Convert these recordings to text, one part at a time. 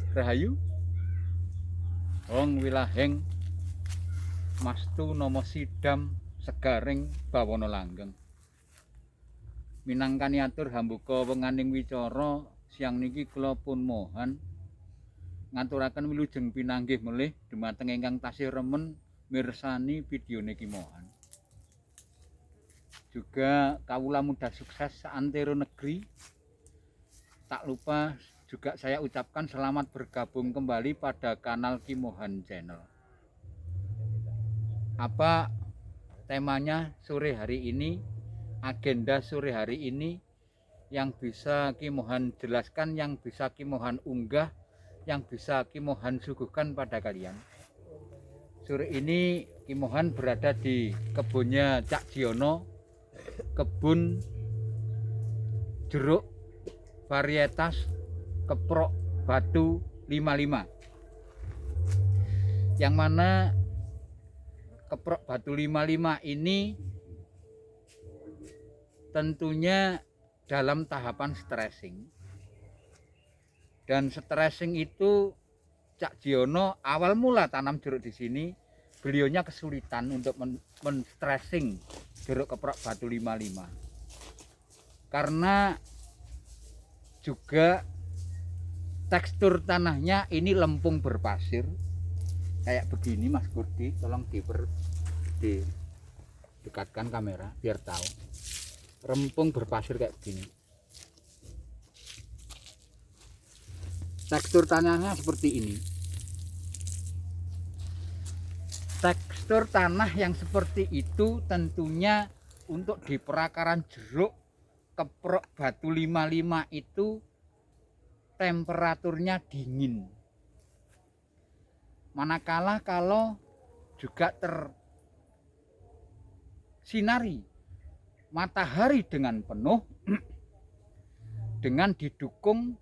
Rahayu wong wilaheng mastu nama sidam segaring bawana langgeng. Minangkani atur hambuka wenganing wicara siang niki kula pun mohan ngaturaken wilujeng pinanggih melih dhumateng ingkang tasih remen mirsani video niki mohan. Juga kawula muda sukses seantero negeri. Tak lupa juga saya ucapkan selamat bergabung kembali pada kanal Kimohan Channel. Apa temanya sore hari ini, agenda sore hari ini yang bisa Kimohan jelaskan, yang bisa Kimohan unggah, yang bisa Kimohan suguhkan pada kalian. Sore ini Kimohan berada di kebunnya Cak Jiono, kebun jeruk varietas keprok batu 55, yang mana keprok batu 55 ini tentunya dalam tahapan stressing. Dan stressing itu Cak Jiono awal mula tanam jeruk di sini, beliaunya kesulitan untuk men-stressing jeruk keprok batu 55. Karena juga tekstur tanahnya ini lempung berpasir kayak begini. Mas Kurdi, tolong didekatkan kamera biar tahu. Lempung berpasir kayak begini. Tekstur tanahnya seperti ini. Tekstur tanah yang seperti itu tentunya untuk di perakaran jeruk keprok batu 55 itu temperaturnya dingin. Manakala kalau juga tersinari matahari dengan penuh dengan didukung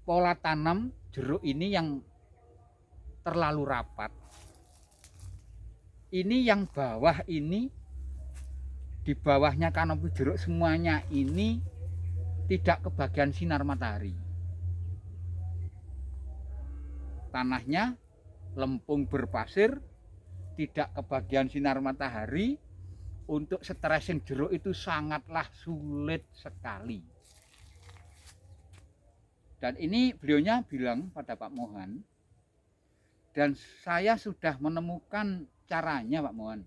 pola tanam jeruk ini yang terlalu rapat. Ini yang bawah ini, di bawahnya kanopi jeruk semuanya ini tidak kebagian sinar matahari. Tanahnya lempung berpasir, tidak kebagian sinar matahari. Untuk stressing jeruk itu sangatlah sulit sekali. Dan ini beliaunya bilang pada Pak Mohan, dan saya sudah menemukan caranya Pak Mohan.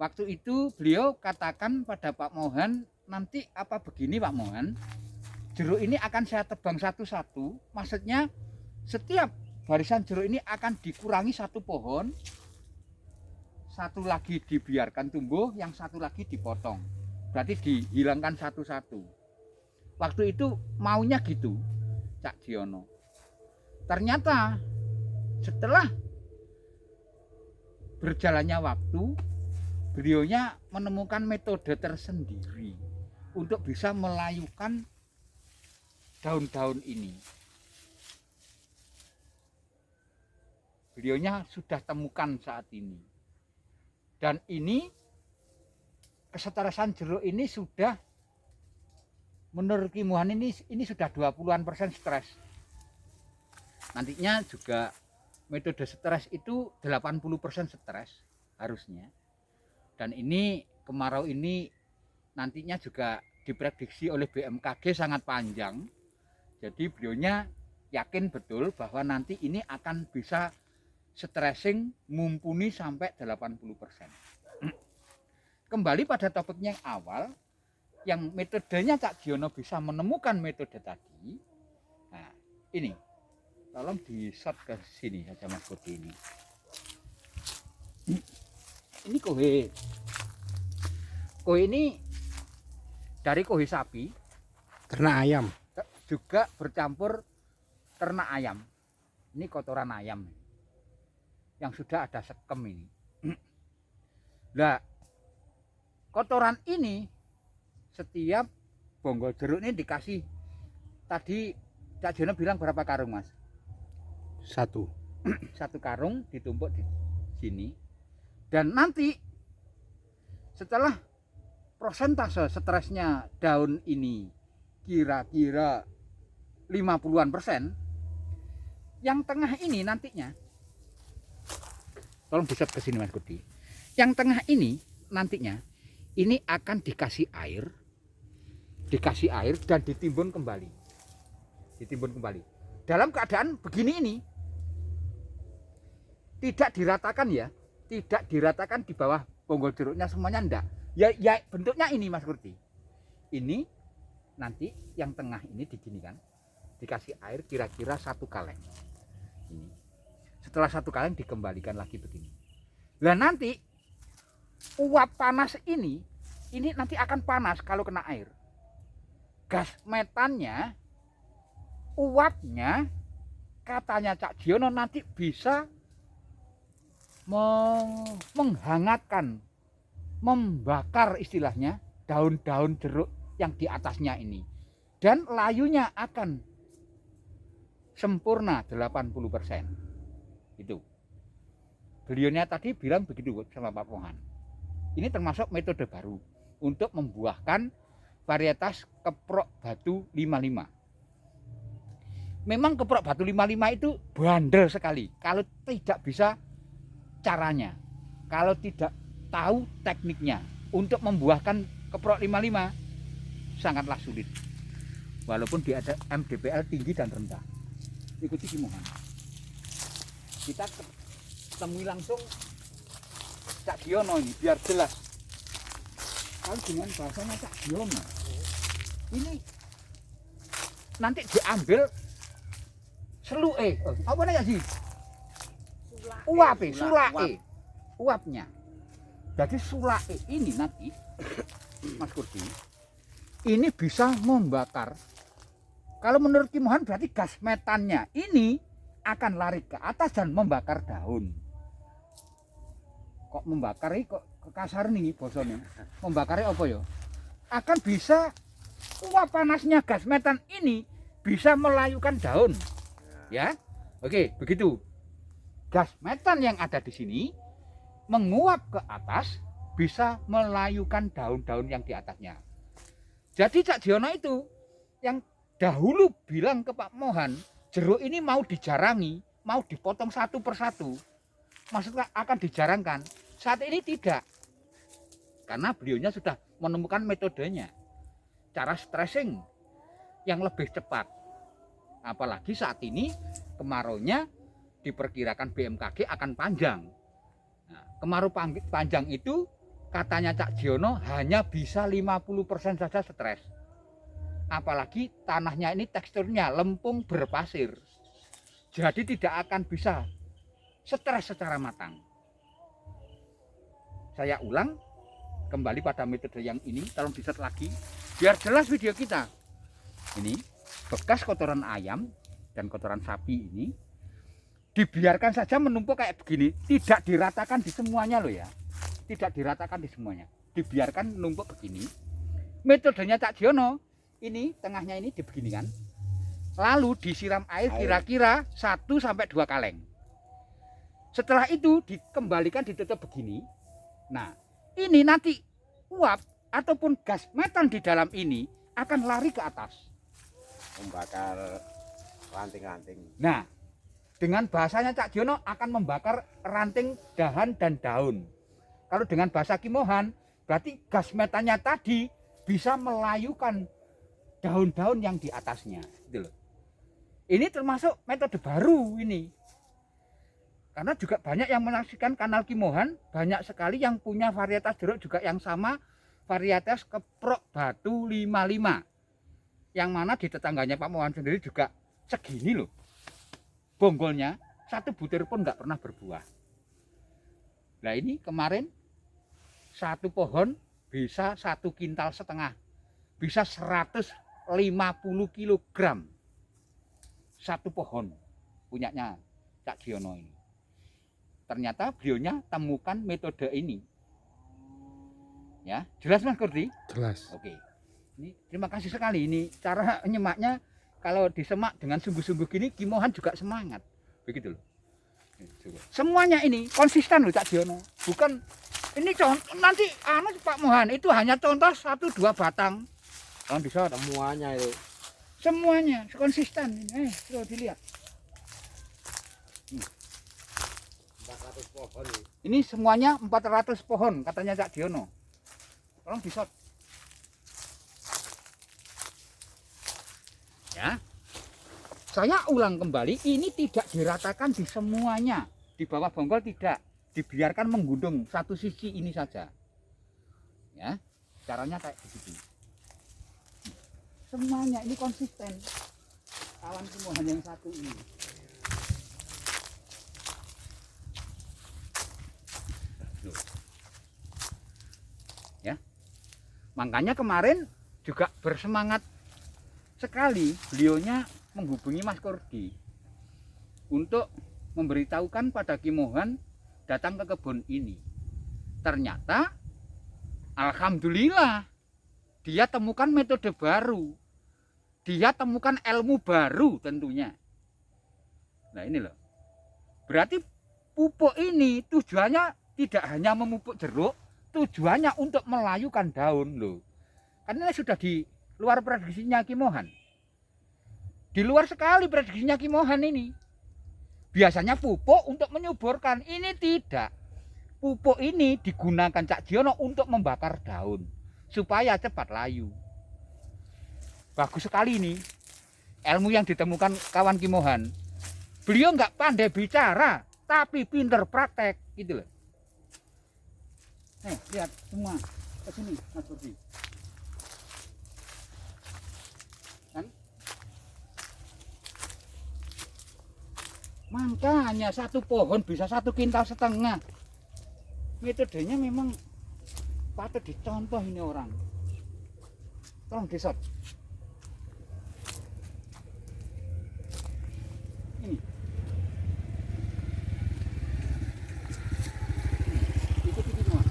Waktu itu beliau katakan pada Pak Mohan, nanti apa begini Pak Mohan, jeruk ini akan saya tebang satu-satu, maksudnya setiap barisan jeruk ini akan dikurangi satu pohon, satu lagi dibiarkan tumbuh, yang satu lagi dipotong, berarti dihilangkan satu-satu. Waktu itu maunya gitu Cak Jiono. Ternyata setelah berjalannya waktu, beliaunya menemukan metode tersendiri untuk bisa melayukan daun-daun ini. Beliaunya sudah temukan saat ini. Dan ini kesetresan jeruk ini sudah, menurut Kimohan ini sudah 20-an% stres. Nantinya juga metode stres itu 80% stres harusnya. Dan ini kemarau ini nantinya juga diprediksi oleh BMKG sangat panjang. Jadi beliaunya yakin betul bahwa nanti ini akan bisa stressing mumpuni sampai 80%. Kembali pada topiknya yang awal, yang metodenya Cak Jiono bisa menemukan metode tadi. Nah, ini tolong di shot ke sini saja Mas Budi ini. Ini kohe ini dari kohe sapi, ternak ayam, juga bercampur ternak ayam. Ini kotoran ayam yang sudah ada sekem ini. Nah, kotoran ini setiap bonggol jeruk ini dikasih, tadi Cak Jiono bilang berapa karung Mas? satu karung ditumpuk di sini. Dan nanti setelah prosentase stresnya daun ini kira-kira 50-an%. Yang tengah ini nantinya, tolong bisa ke sini Mas Kudi. Yang tengah ini nantinya ini akan dikasih air dan ditimbun kembali. Dalam keadaan begini ini tidak diratakan ya, tidak diratakan di bawah bonggol jeruknya semuanya enggak. Ya bentuknya ini Mas Kurdi. Ini nanti yang tengah ini diginikan, dikasih air kira-kira 1 kaleng. Ini. Setelah 1 kaleng dikembalikan lagi begini. Lah nanti uap panas ini nanti akan panas kalau kena air. Gas metannya, uapnya katanya Cak Jiono nanti bisa menghangatkan, membakar istilahnya daun-daun jeruk yang di atasnya ini, dan layunya akan sempurna 80%. Itu beliaunya tadi bilang begitu sama Pak Pohan. Ini termasuk metode baru untuk membuahkan varietas keprok batu 55. Memang keprok batu 55 itu bandel sekali kalau tidak bisa caranya, kalau tidak tahu tekniknya. Untuk membuahkan keprok 55 sangatlah sulit, walaupun dia ada MDPL tinggi dan rendah. Ikuti Kimohan, kita temui langsung Cak Jiono ini biar jelas. Kalau dengan bahasanya Cak Jiono ini nanti diambil seluke, apa namanya sih? Uapnya. Jadi sulake ini nanti Mas Kurdi ini bisa membakar. Kalau menurut Kimohan berarti gas metannya ini akan lari ke atas dan membakar daun. Kok membakar ini kok kasar nih bosone. Membakarnya apa ya? Akan bisa uap panasnya gas metan ini bisa melayukan daun. Ya. Oke, begitu. Gas metan yang ada di sini menguap ke atas bisa melayukan daun-daun yang di atasnya. Jadi Cak Jiono itu yang dahulu bilang ke Pak Mohan, jeruk ini mau dijarangi, mau dipotong 1 persatu, maksudnya akan dijarangkan. Saat ini tidak, karena beliaunya sudah menemukan metodenya, cara stressing yang lebih cepat. Apalagi saat ini kemaraunya diperkirakan BMKG akan panjang. Nah, kemarau panjang itu katanya Cak Jiono hanya bisa 50% saja stres. Apalagi tanahnya ini teksturnya lempung berpasir. Jadi tidak akan bisa stres secara matang. Saya ulang kembali pada metode yang ini, tolong di-set lagi biar jelas video kita. Ini bekas kotoran ayam dan kotoran sapi ini dibiarkan saja menumpuk kayak begini, tidak diratakan di semuanya loh ya. Tidak diratakan di semuanya, dibiarkan menumpuk begini. Metodenya Cak Jiono ini tengahnya ini dibeginikan, lalu disiram air kira-kira 1-2 kaleng. Setelah itu dikembalikan ditutup begini. Nah, ini nanti uap ataupun gas metan di dalam ini akan lari ke atas, membakar ranting-ranting. Nah, dengan bahasanya Cak Jiono akan membakar ranting, dahan dan daun. Kalau dengan bahasa Kimohan berarti gas metannya tadi bisa melayukan daun-daun yang di atasnya, gitu loh. Ini termasuk metode baru ini. Karena juga banyak yang menyaksikan kanal Kimohan, banyak sekali yang punya varietas jeruk juga yang sama, varietas keprok batu 55. Yang mana di tetangganya Pak Mohan sendiri juga segini loh. Bonggolnya 1 butir pun nggak pernah berbuah. Nah ini kemarin 1 pohon bisa 1,5 kintal, bisa 150 kilogram. 1 pohon punyanya Cak Jiono ini. Ternyata beliaunya temukan metode ini. Ya, jelas Mas Kurdi? Jelas. Oke. Ini terima kasih sekali, ini cara nyemaknya kalau disemak dengan sungguh-sungguh gini Kimohan juga semangat. Begitu loh. Semuanya ini konsisten loh Cak Jiono. Bukan ini contoh nanti Pak Mohan itu hanya contoh 1-2 batang. Kan bisa semuanya itu. Semuanya konsisten ini. Coba dilihat. 400 pohon nih. Ini semuanya 400 pohon katanya Cak Diono. Tolong disot. Ya. Saya ulang kembali, ini tidak diratakan di semuanya. Di bawah bonggol tidak, dibiarkan menggundung satu sisi ini saja. Ya. Caranya kayak begitu. Semuanya ini konsisten. Kawan Kimohan yang satu ini. Ya. Makanya kemarin juga bersemangat sekali beliaunya menghubungi Mas Kordi untuk memberitahukan pada Kimohan datang ke kebun ini. Ternyata alhamdulillah dia temukan metode baru. Dia temukan ilmu baru tentunya. Nah ini loh. Berarti pupuk ini tujuannya tidak hanya memupuk jeruk, tujuannya untuk melayukan daun loh. Karena sudah di luar prediksinya Kimohan. Di luar sekali prediksinya Kimohan ini. Biasanya pupuk untuk menyuburkan, ini tidak. Pupuk ini digunakan Cak Diono untuk membakar daun supaya cepat layu. Bagus sekali ini ilmu yang ditemukan kawan Kimohan. Beliau nggak pandai bicara, tapi pinter praktek, gitu loh. Lihat semua ke sini, Mas Budi. Kan? Makanya satu pohon bisa 1,5 kintal. Metodenya memang patut dicontoh ini orang. Tolong disot. Ini. Ikuti semua.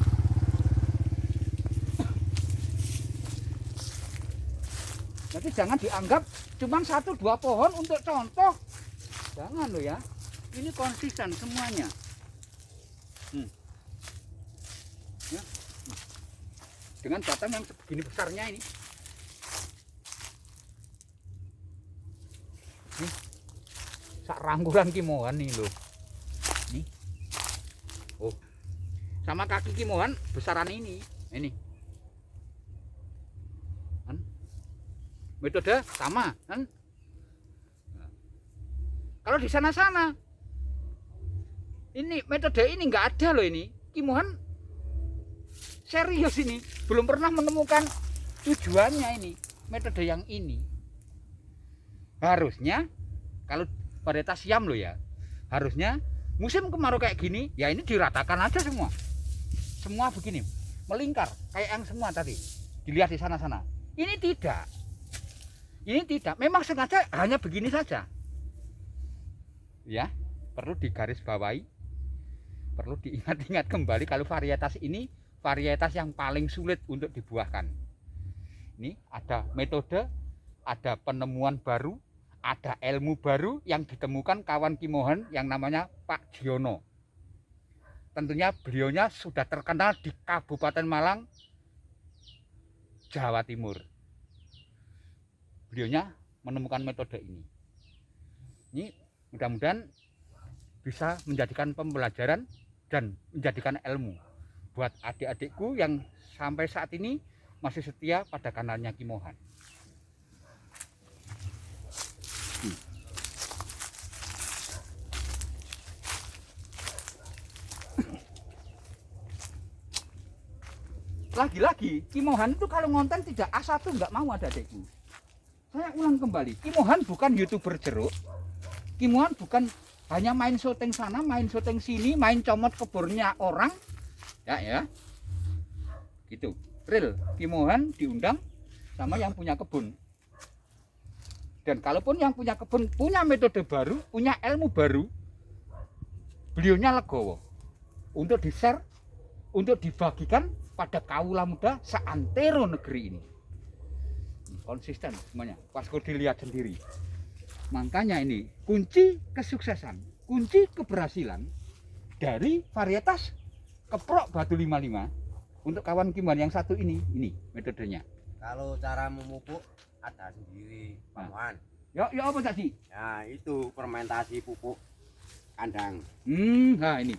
Jadi jangan dianggap cuma 1-2 pohon untuk contoh. Jangan loh ya. Ini konsisten semuanya. Ya. Dengan batang yang segini besarnya ini. Nih. Sak rangkulan Kimohan nih loh. Nih. Oh. Sama kaki Kimohan besaran ini. Ini. Kan? Metode sama, kan? Nah. Kalau di sana-sana ini metode ini nggak ada loh ini. Kimohan serius ini, belum pernah menemukan tujuannya ini, metode yang ini. Harusnya kalau varietas siam loh ya, harusnya musim kemarau kayak gini, ya ini diratakan aja semua. Semua begini, melingkar kayak yang semua tadi. Dilihat di sana-sana. Ini tidak. Ini tidak, memang sengaja hanya begini saja. Ya, perlu digarisbawahi. Perlu diingat-ingat kembali kalau varietas ini varietas yang paling sulit untuk dibuahkan. Ini ada metode, ada penemuan baru, ada ilmu baru yang ditemukan kawan Kimohan yang namanya Pak Diono. Tentunya beliaunya sudah terkenal di Kabupaten Malang, Jawa Timur. Beliaunya menemukan metode ini. Ini mudah-mudahan bisa menjadikan pembelajaran dan menjadikan ilmu buat adik-adikku yang sampai saat ini masih setia pada kanalnya Kimohan. Lagi-lagi Kimohan itu kalau ngonten tidak A1 nggak mau adik-adikku. Saya ulang kembali, Kimohan bukan YouTuber jeruk. Kimohan bukan hanya main syuting sana, main syuting sini, main comot keburnya orang. Ya, gitu. Real Kimohan diundang sama yang punya kebun. Dan kalaupun yang punya kebun punya metode baru, punya ilmu baru, beliaunya legowo untuk di-share, untuk dibagikan pada kaula muda seantero negeri ini. Konsisten semuanya, pas kau dilihat sendiri. Makanya ini kunci kesuksesan, kunci keberhasilan dari varietas keprok batu 55 untuk kawan Kimohan yang satu ini metodenya. Kalau cara memupuk ada sendiri, Pak Nah. Mohan. Ya apa tadi? Nah, itu fermentasi pupuk kandang. Nah ini.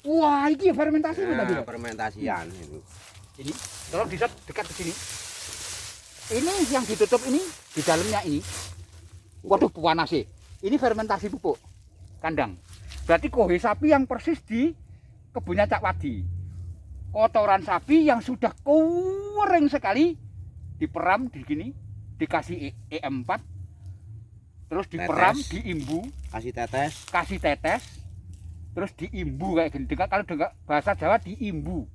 Wah, ini fermentasi apa tadi? Nah, fermentasian itu. Ini, tolong di dekat ke sini. Ini yang ditutup ini, di dalamnya ini. Waduh, panas sih. Ini fermentasi pupuk kandang. Berarti kohe sapi yang persis di kebunnya Cak Wadi. Kotoran sapi yang sudah kering sekali diperam di gini, dikasih EM4, terus diperam, Tetes. diimbu, Kasih tetes, terus diimbu kayak gini. Kalau dengan bahasa Jawa diimbu,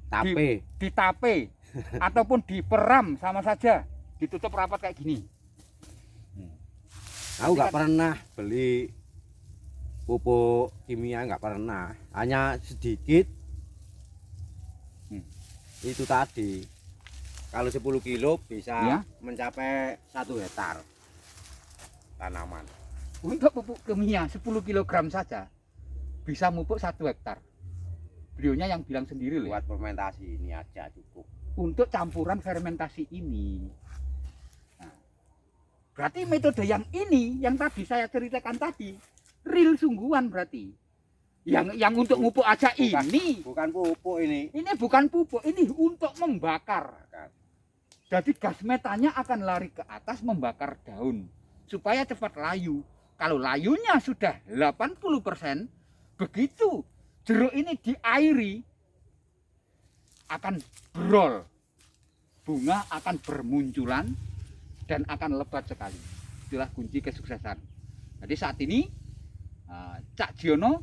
tape. ditape, ataupun diperam sama saja, ditutup rapat kayak gini. Aku nggak pernah beli pupuk kimia, nggak pernah. Hanya sedikit. Itu tadi. Kalau 10 kilo bisa Ya. mencapai 1 hektar tanaman. Untuk pupuk kimia 10 kg saja bisa mupuk 1 hektar. Beliaunya yang bilang sendiri loh. Buat fermentasi ini aja cukup. Untuk campuran fermentasi ini. Nah, berarti metode yang ini, yang tadi saya ceritakan tadi, real sungguhan berarti. Yang untuk mupuk aja ini. Bukan pupuk ini. Ini bukan pupuk, ini untuk membakar. Jadi gas metanya akan lari ke atas membakar daun supaya cepat layu. Kalau layunya sudah 80%, begitu jeruk ini diairi akan brol. Bunga akan bermunculan dan akan lebat sekali. Itulah kunci kesuksesan. Jadi saat ini Cak Jiono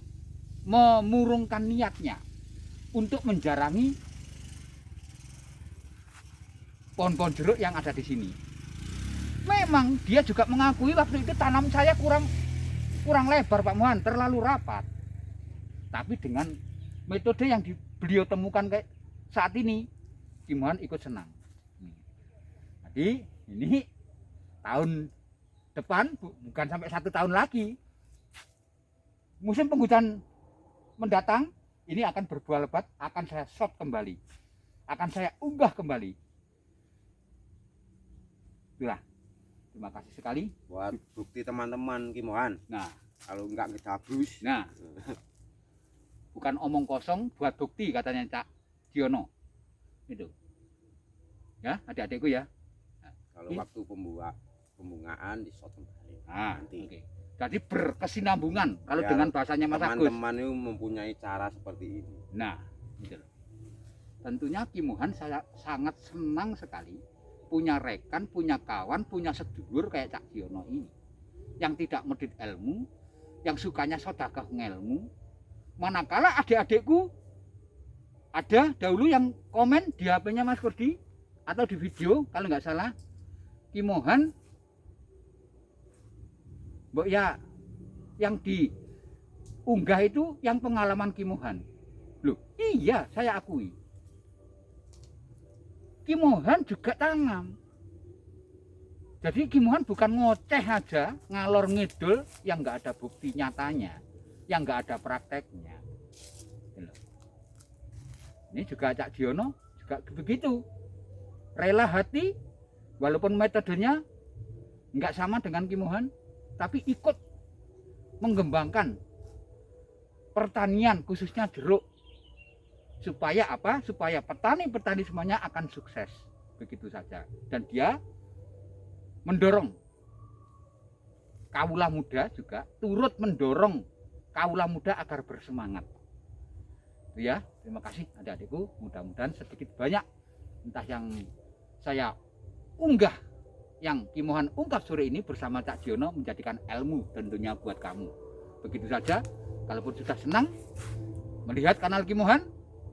memurungkan niatnya untuk menjarangi pohon-pohon jeruk yang ada di sini. Memang dia juga mengakui waktu itu tanam saya kurang lebar Pak Mohan, terlalu rapat. Tapi dengan metode yang beliau temukan kayak saat ini, Ki Mohan ikut senang. Jadi ini tahun depan bukan sampai 1 tahun lagi, musim penghujan mendatang ini akan berbuah lebat, akan saya shot kembali, akan saya unggah kembali. Itulah, terima kasih sekali. Buat bukti teman-teman Kimohan. Nah, Kalau enggak ngedabrus. nah, bukan omong kosong, buat bukti katanya Cak Jiono. Itu, ya adik-adikku ya. Kalau waktu pembungaan di shot kembali. Nah, Nanti. oke. Jadi berkesinambungan kalau Biar dengan bahasanya Mas Agus. Teman-teman itu mempunyai cara seperti ini. Nah, gitu loh. Tentunya Ki Mohan saya sangat senang sekali punya rekan, punya kawan, punya sedulur kayak Cak Jiono ini. Yang tidak medit ilmu, yang sukanya sedekah ngelmu. Manakala adik-adikku ada dahulu yang komen di HP-nya Mas Kurdi atau di video kalau nggak salah, Ki Mohan Mbok ya, yang diunggah itu yang pengalaman Ki Mohan. Loh, iya saya akui. Ki Mohan juga tanam. Jadi Ki Mohan bukan ngoceh aja, ngalor ngidul yang nggak ada bukti nyatanya, yang nggak ada prakteknya. Ini juga Cak Jiono juga begitu. Rela hati, walaupun metodenya nggak sama dengan Ki Mohan, tapi ikut mengembangkan pertanian khususnya jeruk supaya apa? Supaya petani-petani semuanya akan sukses. Begitu saja. Dan dia mendorong kaula muda juga turut mendorong kaula muda agar bersemangat. Ya, terima kasih adik-adikku. Mudah-mudahan sedikit banyak entah yang saya unggah, yang Ki Mohan ungkap sore ini bersama Cak Jiono menjadikan ilmu tentunya buat kamu. Begitu saja. Kalaupun sudah senang melihat kanal Ki Mohan,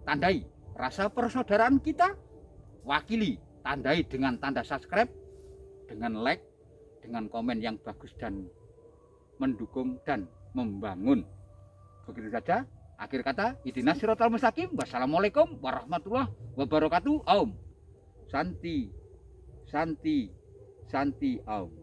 tandai rasa persaudaraan kita, wakili, tandai dengan tanda subscribe, dengan like, dengan komen yang bagus dan mendukung dan membangun. Begitu saja. Akhir kata, ihdinas siratal mustaqim. Wassalamualaikum warahmatullahi wabarakatuh. Om. Santi. Santi. Santi Om.